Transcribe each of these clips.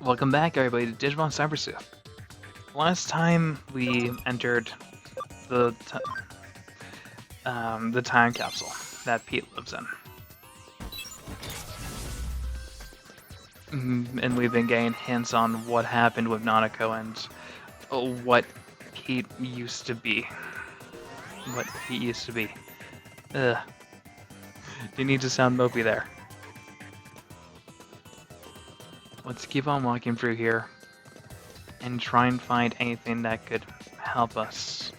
Welcome back, everybody, to Digimon CyberSleuth. Last time we entered the the time capsule that Pete lives in, and we've been getting hints on what happened with Nanako and what Pete used to be. What Pete used to be. Ugh. You need to sound mopey there. Let's keep on walking through here and try and find anything that could help us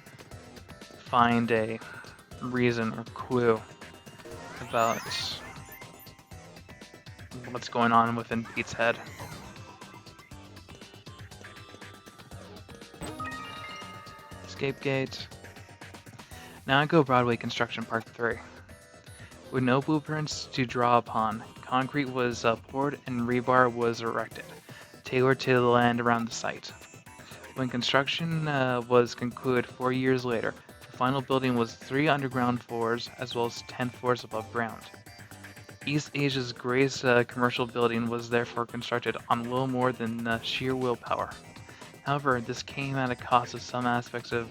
find a reason or clue about what's going on within Pete's head. Escape gate. Nanako Broadway Construction Part 3. With no blueprints to draw upon, concrete was poured and rebar was erected, tailored to the land around the site. When construction was concluded 4 years later, the final building was 3 underground floors as well as 10 floors above ground. East Asia's greatest commercial building was therefore constructed on little more than sheer willpower. However, this came at a cost of some aspects of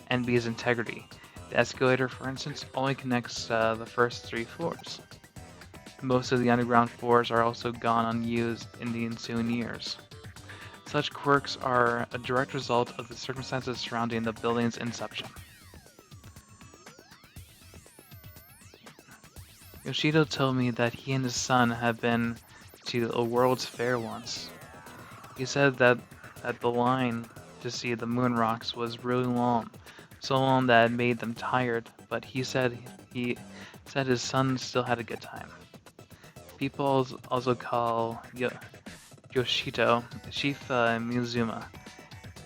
NB's integrity. The escalator, for instance, only connects the first 3 floors. Most of the underground floors are also gone unused in the ensuing years. Such quirks are a direct result of the circumstances surrounding the building's inception. Yoshito told me that he and his son had been to a World's Fair once. He said that the line to see the moon rocks was really long, so long that it made them tired, but he said his son still had a good time. People also call Yoshito Shifa Mizuma.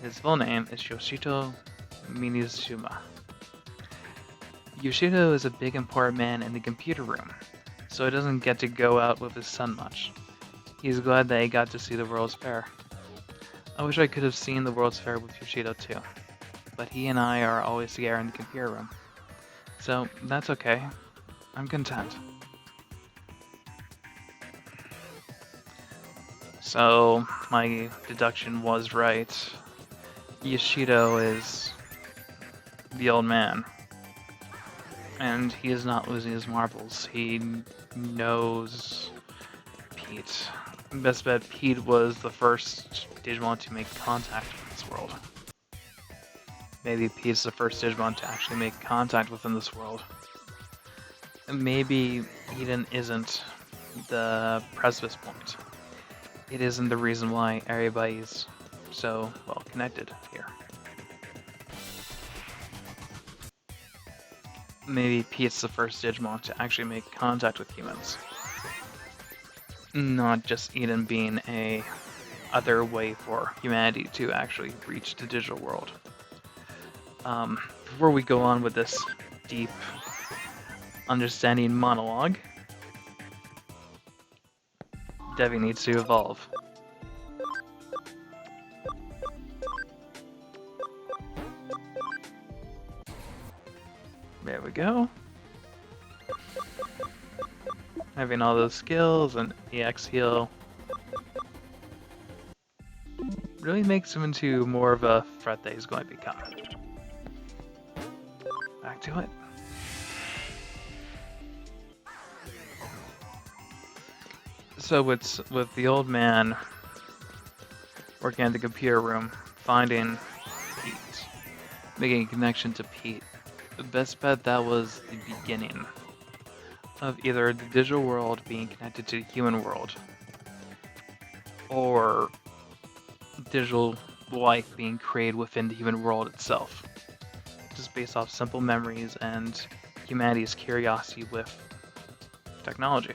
His full name is Yoshito Minizuma. Yoshito is a big important man in the computer room, so he doesn't get to go out with his son much. He's glad that he got to see the World's Fair. I wish I could have seen the World's Fair with Yoshito too, but he and I are always together in the computer room. So that's okay. I'm content. So my deduction was right. Yoshito is the old man. And he is not losing his marbles. He knows Pete. Best bet Pete was the first Digimon to make contact with this world. Maybe Pete's the first Digimon to actually make contact within this world. And maybe Eden isn't the precipice point. It isn't the reason why everybody's so well connected here. Maybe Pete's the first Digimon to actually make contact with humans. Not just Eden being a other way for humanity to actually reach the digital world. Before we go on with this deep understanding monologue, Devi needs to evolve. There we go. Having all those skills and EX heal really makes him into more of a threat that he's going to become. Back to it. So it's with the old man working at the computer room, finding Pete, making a connection to Pete. The best bet that was the beginning of either the digital world being connected to the human world, or digital life being created within the human world itself, just based off simple memories and humanity's curiosity with technology.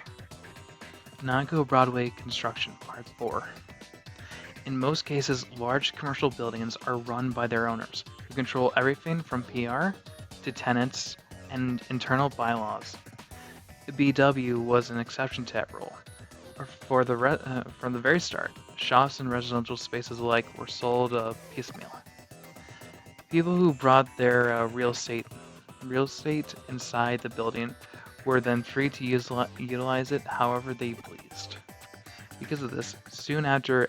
Nanako Broadway Construction Part 4. In most cases, large commercial buildings are run by their owners, who control everything from PR to tenants and internal bylaws. BW was an exception to that rule. From the very start, shops and residential spaces alike were sold piecemeal. People who brought their real estate inside the building were then free to utilize it however they pleased. Because of this, soon after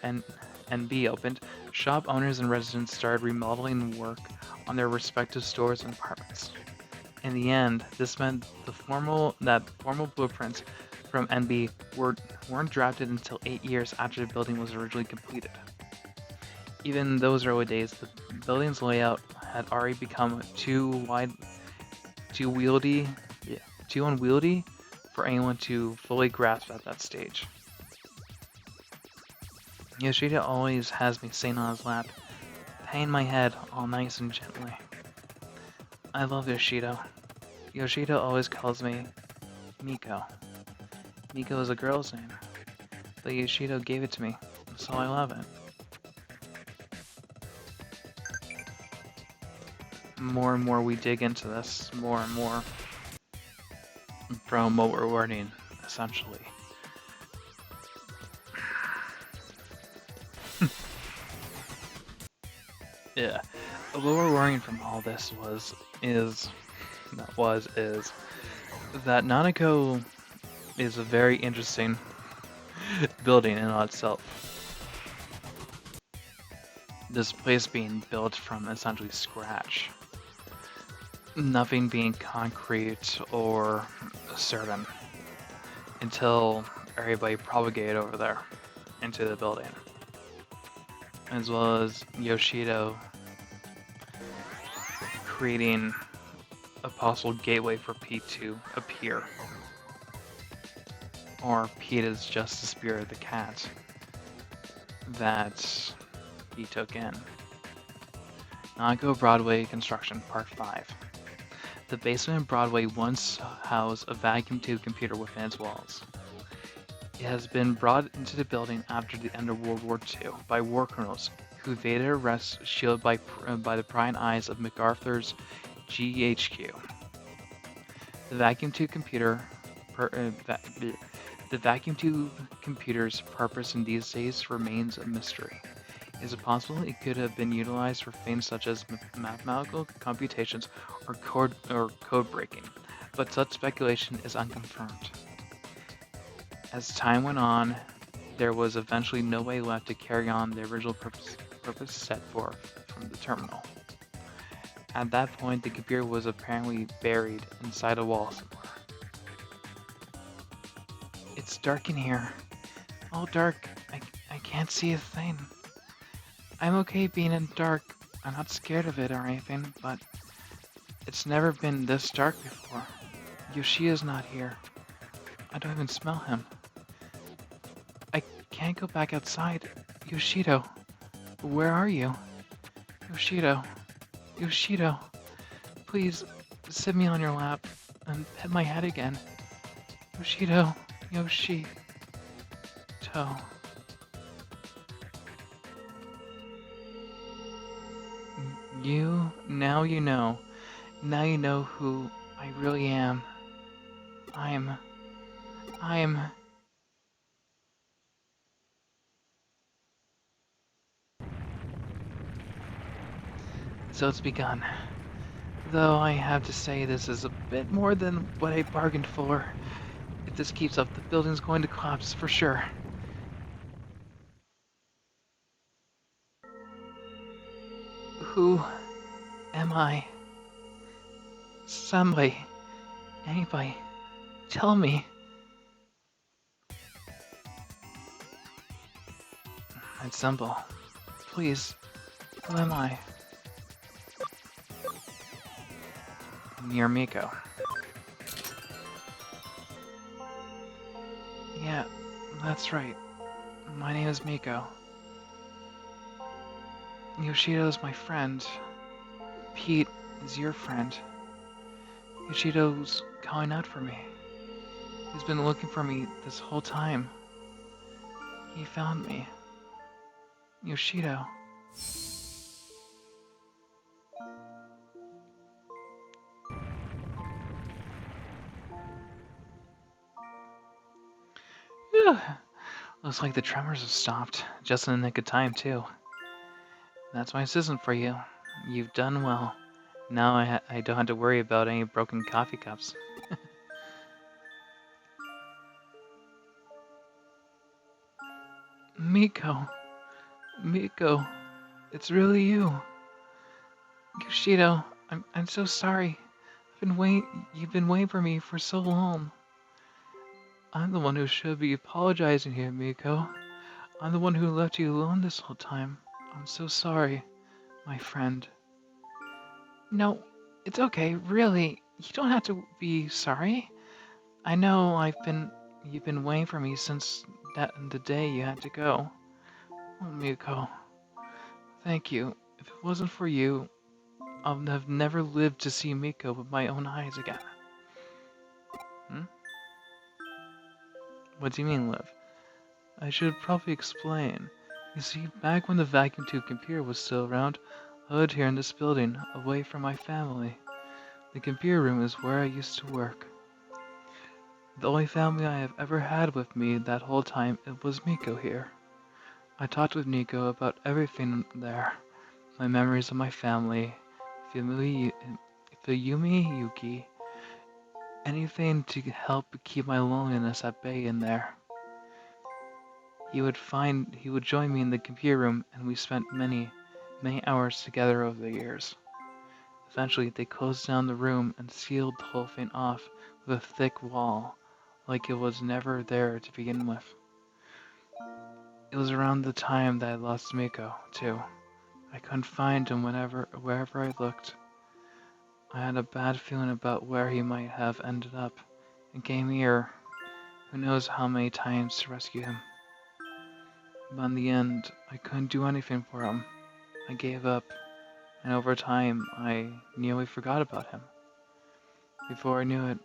NB opened, shop owners and residents started remodeling work on their respective stores and apartments. In the end, this meant formal blueprints from NB weren't drafted until 8 years after the building was originally completed. Even in those early days, the building's layout had already become too unwieldy for anyone to fully grasp at that stage. Yoshida always has me sitting on his lap, patting my head all nice and gently. I love Yoshida. Yoshida always calls me Miko. Miko is a girl's name, but Yoshida gave it to me, so I love it. More and more we dig into this, more and more from what we're learning, essentially. Yeah, what we're learning from all this is that Nanako is a very interesting building in and of itself. This place being built from essentially scratch. Nothing being concrete or certain until everybody propagated over there into the building. As well as Yoshida creating a possible gateway for Pete to appear. Or Pete is just the spirit of the cat that he took in. Nanako Broadway Construction Part 5. The basement of Broadway once housed a vacuum tube computer within its walls. It has been brought into the building after the end of World War II by war criminals who evaded arrest shielded by the prying eyes of MacArthur's GHQ. The vacuum tube computer's purpose in these days remains a mystery. Is it possible it could have been utilized for things such as mathematical computations or code breaking? But such speculation is unconfirmed. As time went on, there was eventually no way left to carry on the original purpose set forth from the terminal. At that point, the computer was apparently buried inside a wall somewhere. It's dark in here. All dark. I can't see a thing. I'm okay being in the dark. I'm not scared of it or anything, but it's never been this dark before. Yoshida's not here. I don't even smell him. I can't go back outside. Yoshida, where are you? Yoshida, please sit me on your lap and pet my head again. Yoshida, Yoshito. Now you know. Now you know who I really am. I'm... So it's begun. Though I have to say this is a bit more than what I bargained for. If this keeps up, the building's going to collapse for sure. Who am I? Somebody. Anybody. Tell me. It's simple. Please. Who am I? You're Miko. Yeah, that's right. My name is Miko. Yoshida is my friend. Pete is your friend. Yoshida's calling out for me. He's been looking for me this whole time. He found me. Yoshida. Phew. Looks like the tremors have stopped, just in the nick of time, too. That's my assistant for you. You've done well. Now I don't have to worry about any broken coffee cups. Miko, Miko, it's really you. Yoshido, I'm so sorry. You've been waiting for me for so long. I'm the one who should be apologizing here, Miko. I'm the one who left you alone this whole time. I'm so sorry, my friend. No, it's okay, really. You don't have to be sorry. I know you've been waiting for me since the day you had to go. Oh, Miko, thank you. If it wasn't for you, I'll have never lived to see Miko with my own eyes again. Hmm? What do you mean, live? I should probably explain. You see, back when the vacuum tube computer was still around, I lived here in this building, away from my family. The computer room is where I used to work. The only family I have ever had with me that whole time it was Miko here. I talked with Nico about everything there. My memories of my family, Fuyumi, Fuyumi Yuki, anything to help keep my loneliness at bay in there. He would join me in the computer room and we spent many hours together over the years. Eventually they closed down the room and sealed the whole thing off with a thick wall, like it was never there to begin with. It was around the time that I lost Miko, too. I couldn't find him wherever I looked. I had a bad feeling about where he might have ended up, and came here, who knows how many times to rescue him. But in the end, I couldn't do anything for him. I gave up, and over time, I nearly forgot about him. Before I knew it,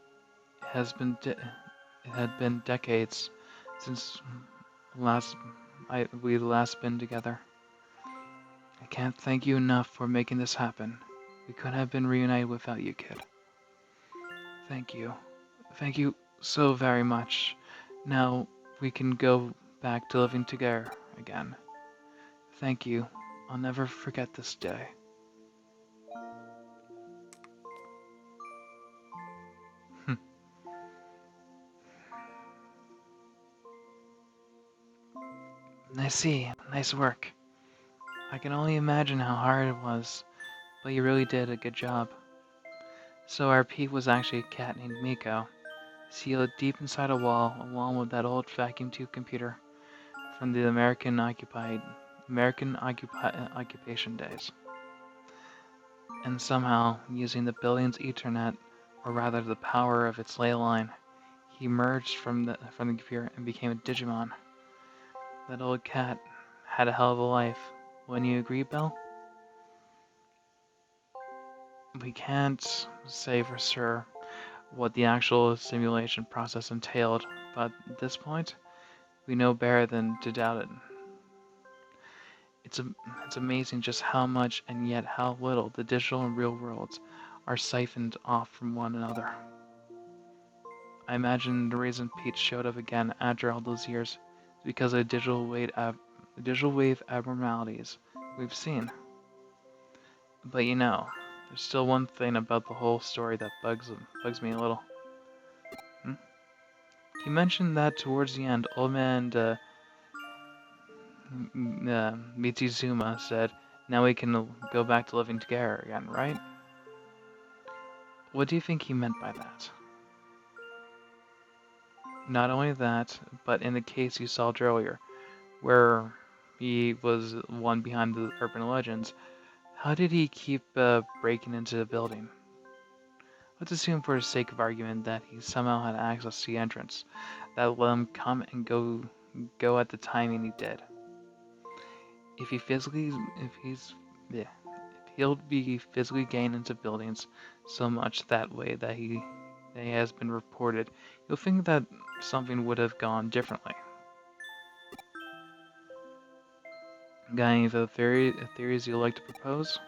it had been decades since last we last been together. I can't thank you enough for making this happen. We couldn't have been reunited without you, kid. Thank you. Thank you so very much. Now we can go back to living together again. Thank you. I'll never forget this day. I see. Nice work. I can only imagine how hard it was, but you really did a good job. So our Pete was actually a cat named Miko, sealed deep inside a wall along with that old vacuum tube computer from the occupation days. And somehow, using the building's Ethernet, or rather the power of its ley line, he emerged from the computer and became a Digimon. That old cat had a hell of a life. Wouldn't you agree, Bill? We can't say for sure what the actual simulation process entailed, but at this point, we know better than to doubt it. It's, it's amazing just how much and yet how little the digital and real worlds are siphoned off from one another. I imagine the reason Pete showed up again after all those years is because of the digital wave abnormalities we've seen. But you know, there's still one thing about the whole story that bugs me a little. Hmm? You mentioned that towards the end, Old Man Mitsuzuma said, "Now we can go back to living together again," right? What do you think he meant by that? Not only that, but in the case you solved earlier, where he was one behind the urban legends, how did he keep breaking into the building? Let's assume for the sake of argument that he somehow had access to the entrance, that let him come and go at the timing he did. If he physically, if he's, yeah, if he'll be physically getting into buildings so much that way that he has been reported, you'll think that something would have gone differently. Got any other theories you'd like to propose?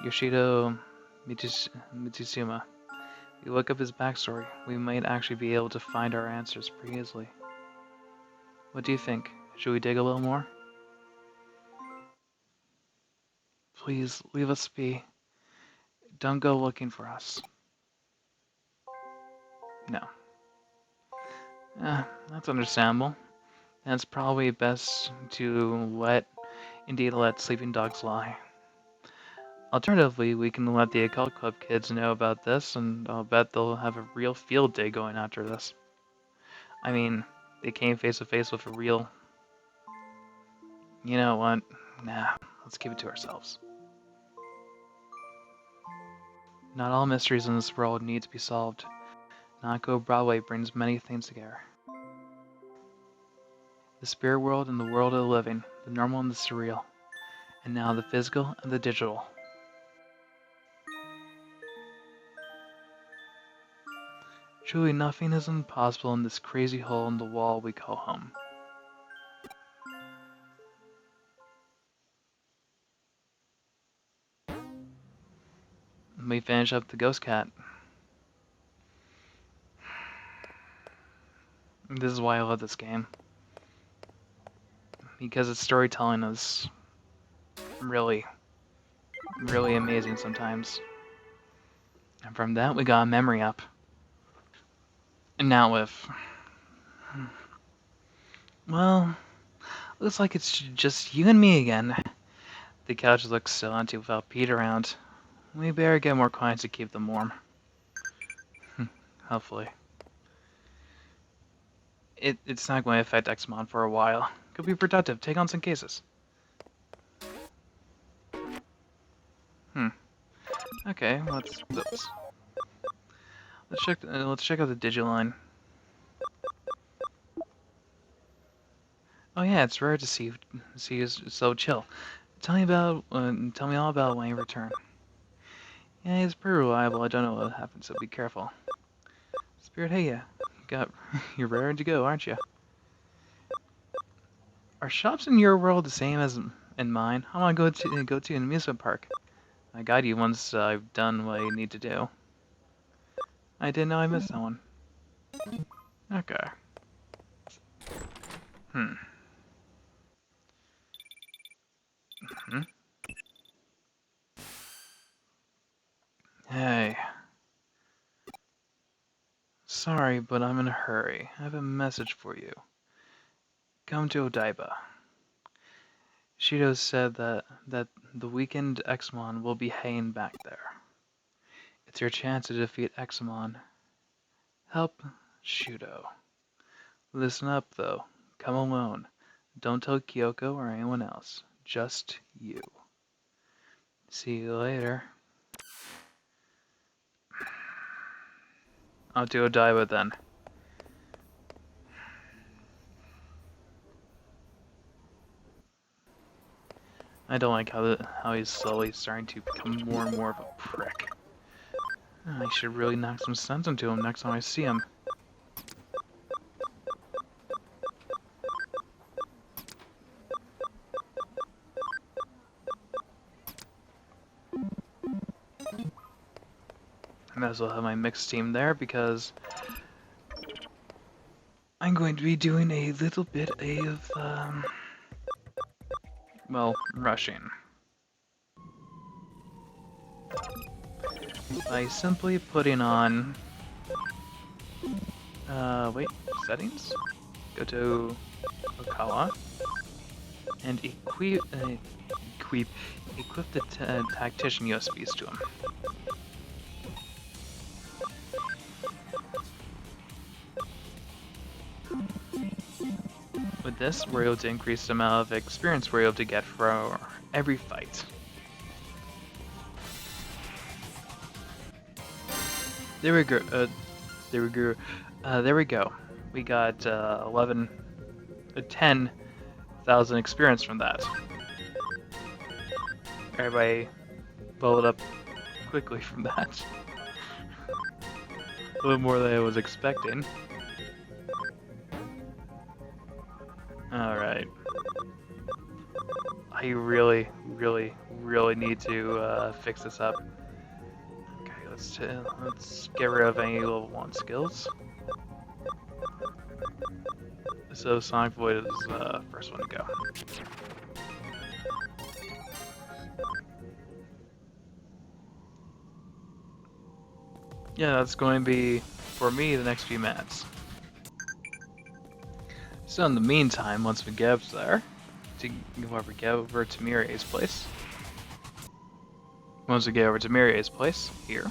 Yoshito Mitsuma. If we look up his backstory, we might actually be able to find our answers pretty easily. What do you think? Should we dig a little more? Please, leave us be. Don't go looking for us. No. That's understandable. and it's probably best to let sleeping dogs lie. Alternatively, we can let the Occult Club kids know about this, and I'll bet they'll have a real field day going after this. I mean, they came face to face with a real... You know what? Nah, let's keep it to ourselves. Not all mysteries in this world need to be solved. Nanako Broadway brings many things together. The spirit world and the world of the living, the normal and the surreal, and now the physical and the digital. Truly nothing is impossible in this crazy hole in the wall we call home. And we finish up the Ghost Cat. This is why I love this game. Because its storytelling is really, really amazing sometimes. And from that, we got a memory up. And now with... Well, looks like it's just you and me again. The couch looks so empty without Pete around. We better get more coins to keep them warm. Hopefully. It's not going to affect Xmon for a while. Could be productive. Take on some cases. Okay, oops. Let's check out the Digiline. Oh yeah, it's rare to see you so chill. Tell me all about when you return. Yeah, he's pretty reliable. I don't know what happened, so be careful. Spirit, hey, you're raring to go, aren't you? Are shops in your world the same as in mine? I want to go to an amusement park. I guide you once I've done what I need to do. I didn't know I missed that one. Okay. Hmm. Hey. Sorry, but I'm in a hurry. I have a message for you. Come to Odaiba. Shido said that the weakened Xmon will be hanging back there. It's your chance to defeat Xmon. Help Shudo. Listen up, though. Come alone. Don't tell Kyoko or anyone else. Just you. See you later. I'll do Odaiba then. I don't like how he's slowly starting to become more and more of a prick. I should really knock some sense into him next time I see him. I might as well have my mixed team there because I'm going to be doing a little bit of, well, rushing. By simply putting on, wait, settings? Go to Okawa and equip the tactician USBs to him. With this, we're able to increase the amount of experience we're able to get for every fight. There we go. There we go. We got 10,000 experience from that. Everybody leveled up quickly from that. A little more than I was expecting. Alright. I really, really, really need to fix this up. Okay, let's get rid of any level 1 skills. So Sonic Void is the first one to go. Yeah, that's going to be, for me, the next few minutes. So in the meantime, once we get up there, get over to Mirie's place. Once we get over to Mirie's place, here,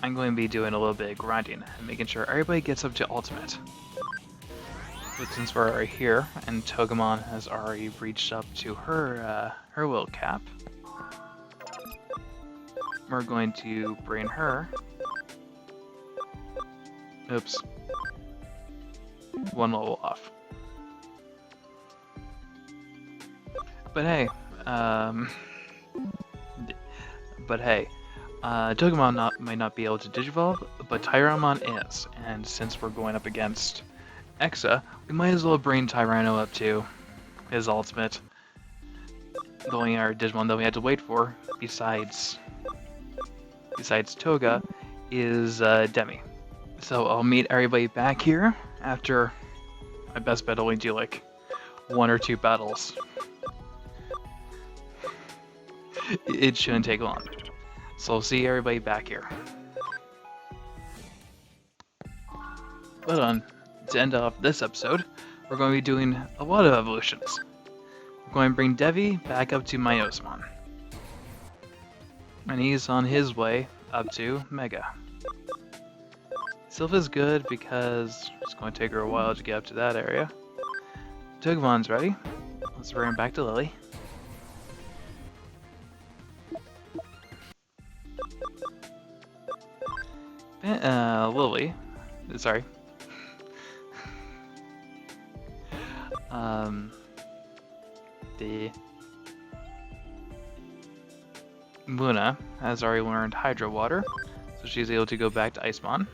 I'm going to be doing a little bit of grinding and making sure everybody gets up to ultimate. But since we're already here, and Togemon has already reached up to her will cap, we're going to bring her. Oops. One level off. But hey, Togemon might not be able to Digivolve, but Tyramon is, and since we're going up against Exa, we might as well bring Tyranno up to his ultimate. The only other Digimon that we had to wait for, besides Toga, is Demi. So I'll meet everybody back here after I best bet only do like 1 or 2 battles. It shouldn't take long. So I'll see everybody back here. But to end off this episode, we're going to be doing a lot of evolutions. We're going to bring Devi back up to Myosmon. And he's on his way up to Mega. Sylph is good because it's going to take her a while to get up to that area. Togemon's ready. Let's bring him back to Lily. Lily. Sorry. The Luna has already learned Hydro Water, so she's able to go back to Icemon.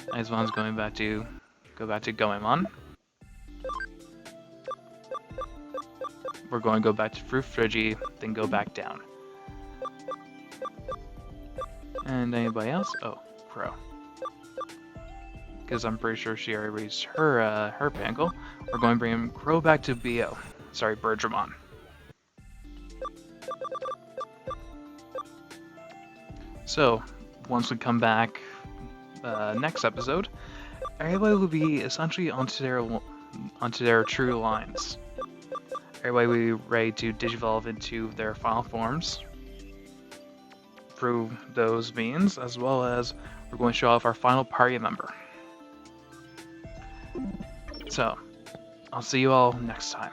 Icemon's going back to Goemon. We're going to go back to Frigi, then go back down. And anybody else? Oh, Crow. Because I'm pretty sure she already reached her Pangle. We're going to bring Crow back to BO. Sorry, Birdramon. So, once we come back next episode, everybody will be essentially onto their true lines. Everybody will be ready to digivolve into their final forms through those means, as well as we're going to show off our final party member. So, I'll see you all next time.